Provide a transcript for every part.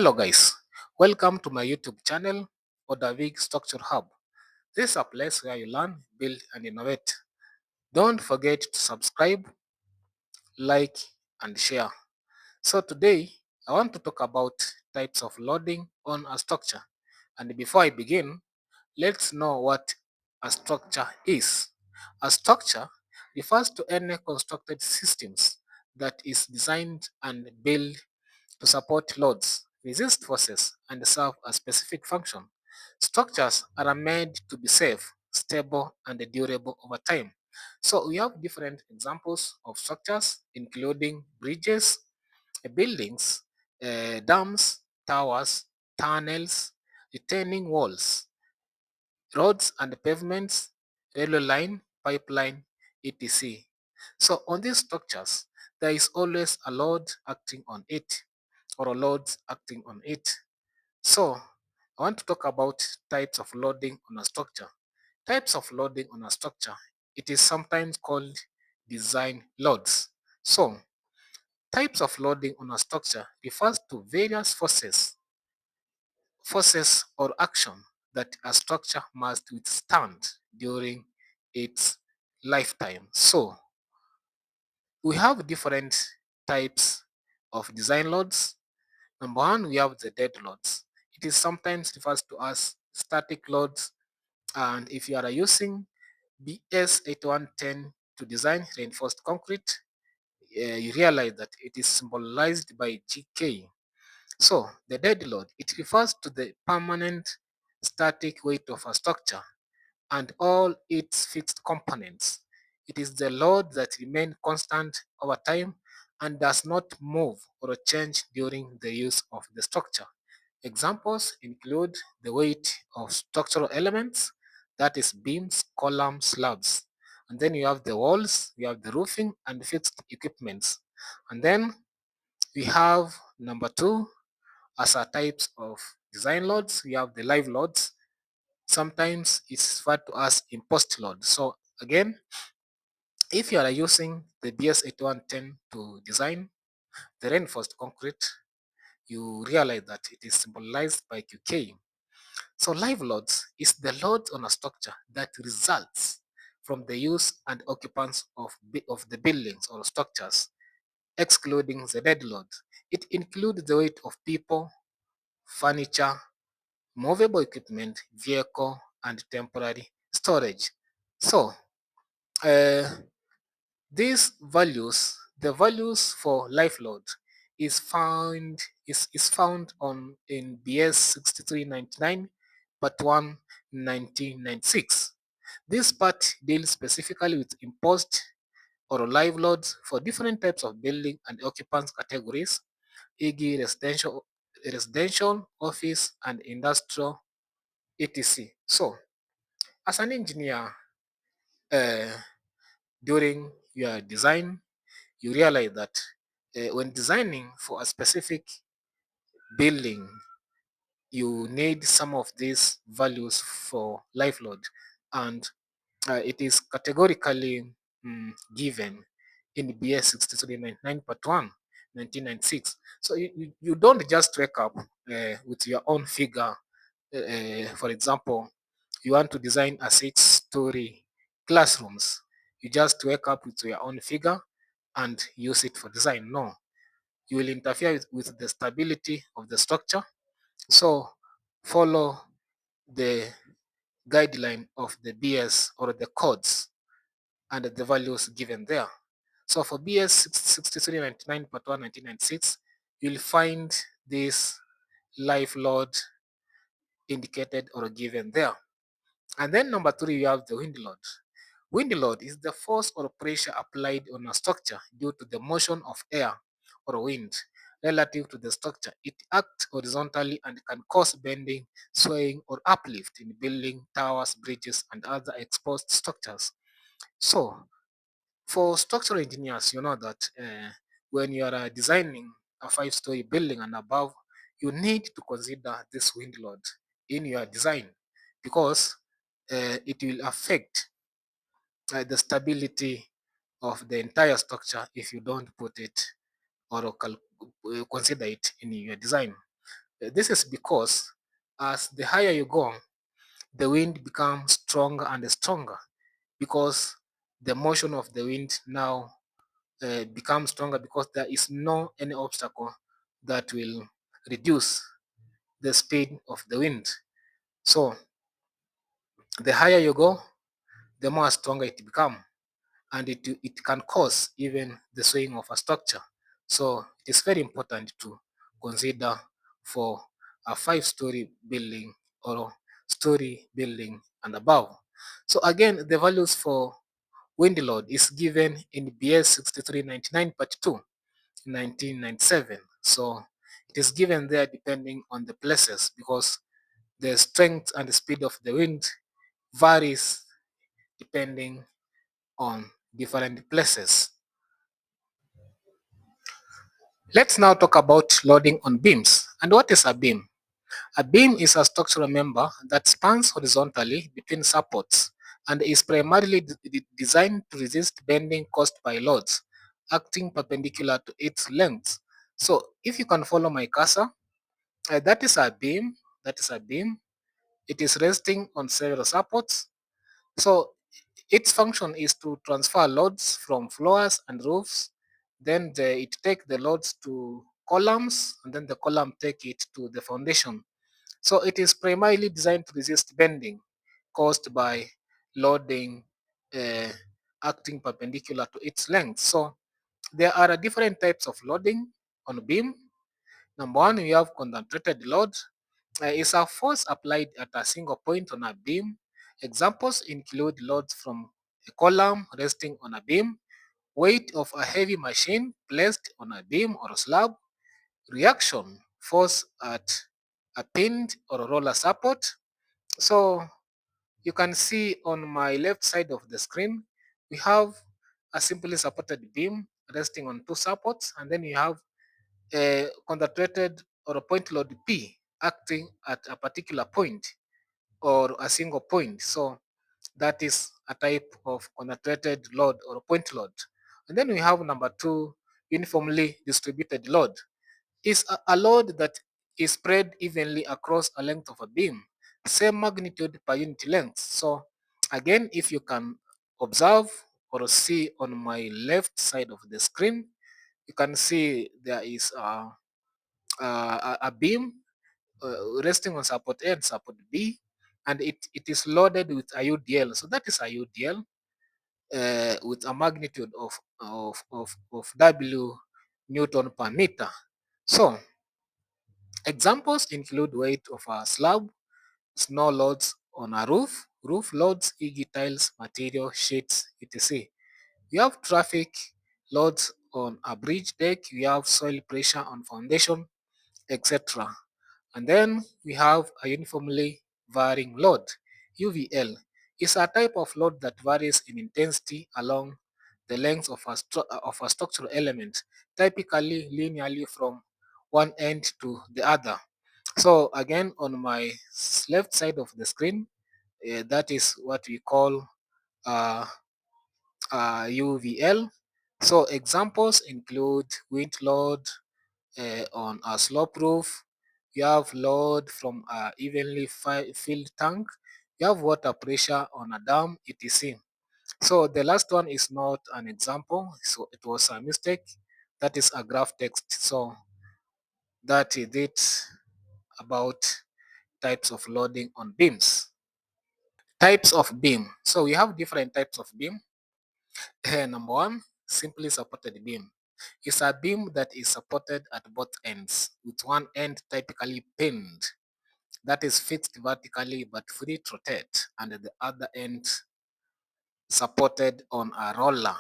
Hello guys, welcome to my YouTube channel, Odavik Structure Hub. This is a place where you learn, build and innovate. Don't forget to subscribe, like and share. So today I want to talk about types of loading on a structure. And before I begin, let's know what a structure is. A structure refers to any constructed systems that is designed and built to support loads, resist forces, and serve a specific function. Structures are made to be safe, stable, and durable over time. So we have different examples of structures, including bridges, buildings, dams, towers, tunnels, retaining walls, roads and pavements, railway line, pipeline, etc. So on these structures, there is always a load acting on it or a loads acting on it. So I want to talk about types of loading on a structure. Types of loading on a structure. It is sometimes called design loads. So types of loading on a structure refers to various forces or action that a structure must withstand during its lifetime. So we have different types of design loads. Number one, we have the dead loads. It is sometimes refers to as static loads, and if you are using BS 8110 to design reinforced concrete, you realize that it is symbolized by GK. So the dead load, it refers to the permanent static weight of a structure and all its fixed components. It is the load that remains constant over time and does not move or change during the use of the structure. Examples include the weight of structural elements, that is beams, columns, slabs. And then you have the walls, you have the roofing and fixed equipments. And then we have number two, as our types of design loads, we have the live loads. Sometimes it's referred to as imposed load. So again, if you are using the BS 8110 to design the reinforced concrete, you realize that it is symbolized by QK. So live loads is the load on a structure that results from the use and occupants of the buildings or structures, excluding the dead load. It includes the weight of people, furniture, movable equipment, vehicle, and temporary storage. So uh, these values, the values for life load is found on in BS 6399 part 1 1996. This part deals specifically with imposed or live loads for different types of building and occupants categories, e.g. residential, office, and industrial, etc. So as an engineer, uh, during your design, you realize that when designing for a specific building, you need some of these values for life load, and it is categorically given in BS 6399 part 1 1996. So you don't just wake up with your own figure. For example, you want to design a 6-story classrooms, you just wake up with your own figure and use it for design. No, you will interfere with the stability of the structure. So follow the guideline of the BS or the codes and the values given there. So for BS 6399 part 1 1996, you'll find this life load indicated or given there. And then number three, you have the wind load. Wind load is the force or pressure applied on a structure due to the motion of air or wind relative to the structure. It acts horizontally and can cause bending, swaying, or uplift in building, towers, bridges, and other exposed structures. So, for structural engineers, you know that when you are designing a 5-story building and above, you need to consider this wind load in your design because it will affect the stability of the entire structure if you don't put it or consider it in your design. This is because as the higher you go, the wind becomes stronger and stronger because the motion of the wind now becomes stronger because there is no any obstacle that will reduce the speed of the wind. So the higher you go, the more stronger it becomes, and it can cause even the swaying of a structure. So it is very important to consider for a 5-story building or story building and above. So again, the values for wind load is given in BS 6399 part 2, 1997. So it is given there depending on the places because the strength and the speed of the wind varies depending on different places. Let's now talk about loading on beams. And what is a beam? A beam is a structural member that spans horizontally between supports and is primarily designed to resist bending caused by loads acting perpendicular to its length. So if you can follow my cursor, that is a beam. That is a beam. It is resting on several supports. So its function is to transfer loads from floors and roofs. Then it take the loads to columns, and then the column take it to the foundation. So it is primarily designed to resist bending caused by loading uh, acting perpendicular to its length. So there are different types of loading on a beam. Number one, we have concentrated load. Is a force applied at a single point on a beam. Examples include loads from a column resting on a beam, weight of a heavy machine placed on a beam or a slab, reaction force at a pinned or a roller support. So you can see on my left side of the screen, we have a simply supported beam resting on two supports, and then you have a concentrated or a point load P acting at a particular point or a single point. So that is a type of concentrated load or point load. And then we have number two, uniformly distributed load. Is a load that is spread evenly across a length of a beam, same magnitude per unit length. So again, if you can observe or see on my left side of the screen, you can see there is a beam resting on support A and support B, and it is loaded with a UDL. So that is a UDL with a magnitude of W Newton per meter. So examples include weight of a slab, snow loads on a roof, roof loads, e.g. tiles, material, sheets, etc. You have traffic loads on a bridge deck, you have soil pressure on foundation, etc. And then we have a uniformly varying load. UVL is a type of load that varies in intensity along the length of a structural element, typically linearly from one end to the other. So again, on my left side of the screen, that is what we call uh, UVL. So examples include wind load, on a slope roof, you have load from a evenly filled tank, you have water pressure on a dam, etc. So the last one is not an example, so it was a mistake. That is a graph text. So that is it about types of loading on beams. Types of beam. So we have different types of beam. Number one, simply supported beam. Is a beam that is supported at both ends, with one end typically pinned, that is fixed vertically but free to rotate, and the other end supported on a roller,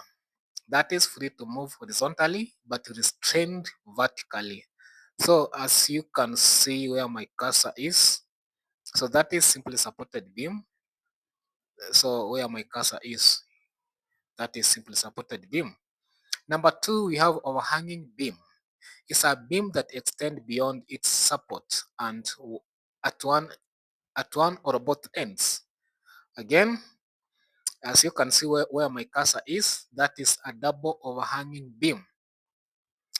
that is free to move horizontally but restrained vertically. So as you can see where my cursor is, so that is simply supported beam. So where my cursor is, that is simply supported beam. Number two, we have overhanging beam. It's a beam that extends beyond its support and at one at one or both ends. Again, as you can see where my cursor is, that is a double overhanging beam.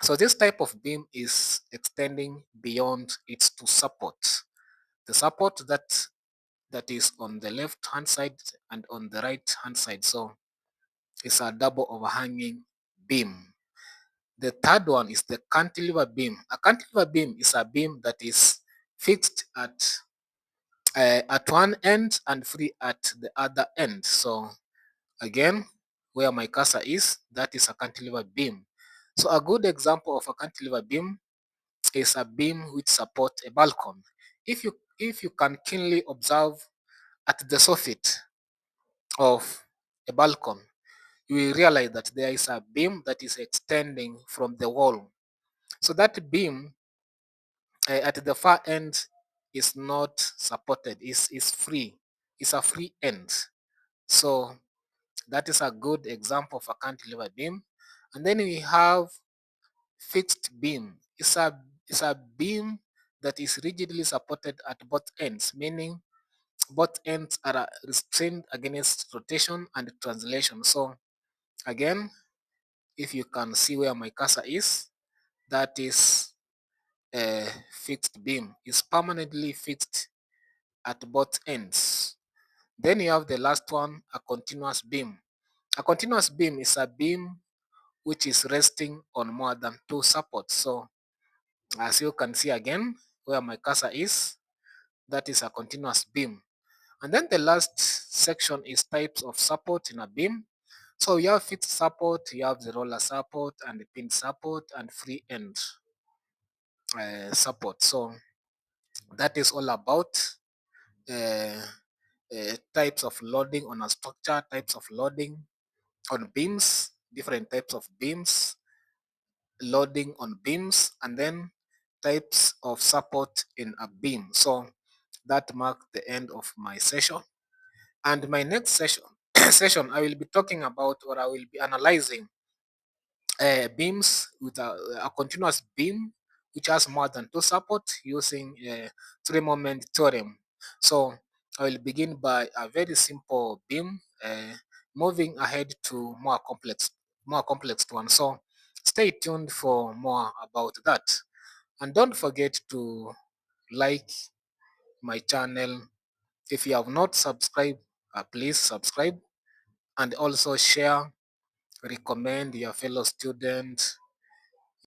So this type of beam is extending beyond its two supports. The support that is on the left hand side and on the right hand side. So it's a double overhanging beam. The third one is the cantilever beam. A cantilever beam is a beam that is fixed at one end and free at the other end. So again, where my cursor is, that is a cantilever beam. So a good example of a cantilever beam is a beam which support a balcony. If you can keenly observe at the soffit of a balcony, you will realize that there is a beam that is extending from the wall. So that beam at the far end is not supported, is free. It's a free end. So that is a good example of a cantilever beam. And then we have fixed beam. It's a beam that is rigidly supported at both ends, meaning both ends are restrained against rotation and translation. So again, if you can see where my cursor is, that is a fixed beam. It's permanently fixed at both ends. Then you have the last one, a continuous beam. A continuous beam is a beam which is resting on more than two supports. So as you can see again, where my cursor is, that is a continuous beam. And then the last section is types of support in a beam. So you have fixed support, you have the roller support and the pin support and free end support. So that is all about uh, types of loading on a structure, types of loading on beams, different types of beams, loading on beams, and then types of support in a beam. So that marks the end of my session. And my next session, I will be talking about, or I will be analyzing beams with a continuous beam which has more than two support using three moment theorem. So I will begin by a very simple beam, moving ahead to more complex one. So stay tuned for more about that, and don't forget to like my channel. If you have not subscribed, please subscribe, and also share, recommend your fellow students